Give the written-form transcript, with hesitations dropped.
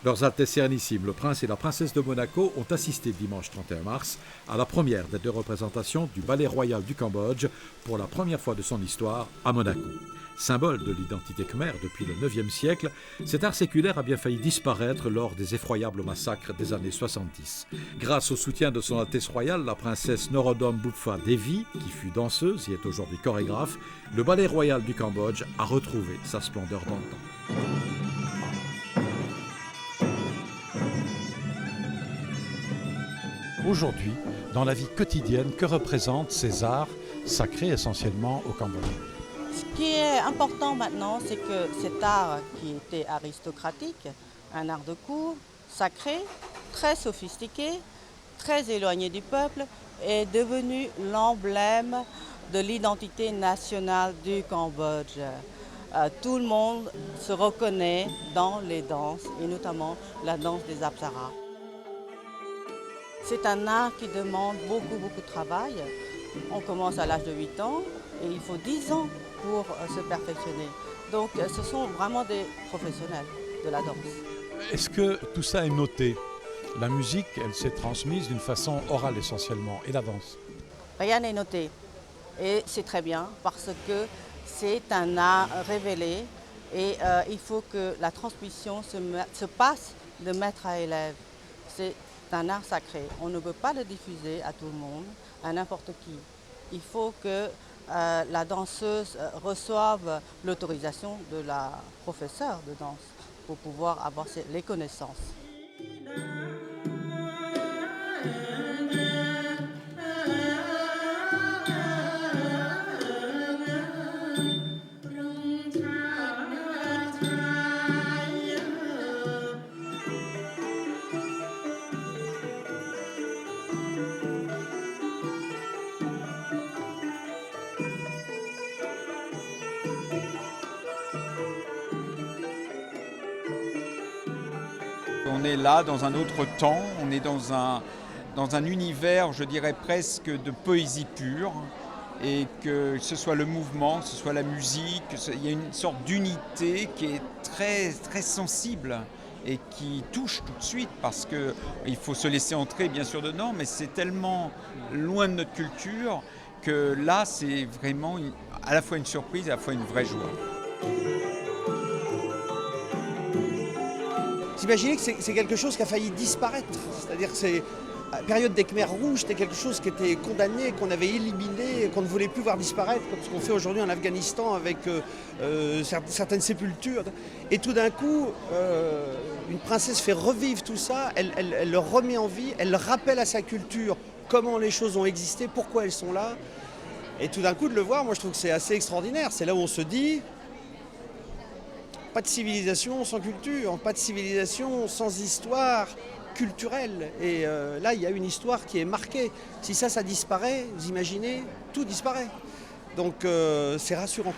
Leurs Altesses Sérénissimes, le prince et la princesse de Monaco, ont assisté dimanche 31 mars à la première des 2 représentations du Ballet Royal du Cambodge pour la première fois de son histoire à Monaco. Symbole de l'identité khmère depuis le IXe siècle, cet art séculaire a bien failli disparaître lors des effroyables massacres des années 70. Grâce au soutien de son Altesse royale, la princesse Norodom Bupha Devi, qui fut danseuse et est aujourd'hui chorégraphe, le Ballet Royal du Cambodge a retrouvé sa splendeur d'antan. Aujourd'hui, dans la vie quotidienne, que représentent ces arts sacrés essentiellement au Cambodge? Ce qui est important maintenant, c'est que cet art qui était aristocratique, un art de cour, sacré, très sophistiqué, très éloigné du peuple, est devenu l'emblème de l'identité nationale du Cambodge. Tout le monde se reconnaît dans les danses, et notamment la danse des Apsaras. C'est un art qui demande beaucoup de travail. On commence à l'âge de 8 ans et il faut 10 ans pour se perfectionner. Donc ce sont vraiment des professionnels de la danse. Est-ce que tout ça est noté? La musique, elle s'est transmise d'une façon orale essentiellement, et la danse? Rien n'est noté et c'est très bien parce que c'est un art révélé et il faut que la transmission se passe de maître à élève. C'est un art sacré. On ne peut pas le diffuser à tout le monde, à n'importe qui. Il faut que la danseuse reçoive l'autorisation de la professeure de danse pour pouvoir avoir les connaissances. On est là dans un autre temps, on est dans un univers, je dirais presque de poésie pure, et que ce soit le mouvement, que ce soit la musique, il y a une sorte d'unité qui est très, très sensible et qui touche tout de suite parce qu'il faut se laisser entrer bien sûr dedans, mais c'est tellement loin de notre culture que là c'est vraiment à la fois une surprise et à la fois une vraie joie. Vous imaginez que c'est quelque chose qui a failli disparaître, c'est-à-dire que la période des Khmers rouges, c'était quelque chose qui était condamné, qu'on avait éliminé, qu'on ne voulait plus voir disparaître, comme ce qu'on fait aujourd'hui en Afghanistan avec certaines sépultures. Et tout d'un coup, une princesse fait revivre tout ça, elle le remet en vie, elle le rappelle à sa culture comment les choses ont existé, pourquoi elles sont là. Et tout d'un coup, de le voir, moi je trouve que c'est assez extraordinaire. C'est là où on se dit, pas de civilisation sans culture, pas de civilisation sans histoire culturelle. Et là, il y a une histoire qui est marquée. Si ça disparaît, vous imaginez, tout disparaît. Donc c'est rassurant.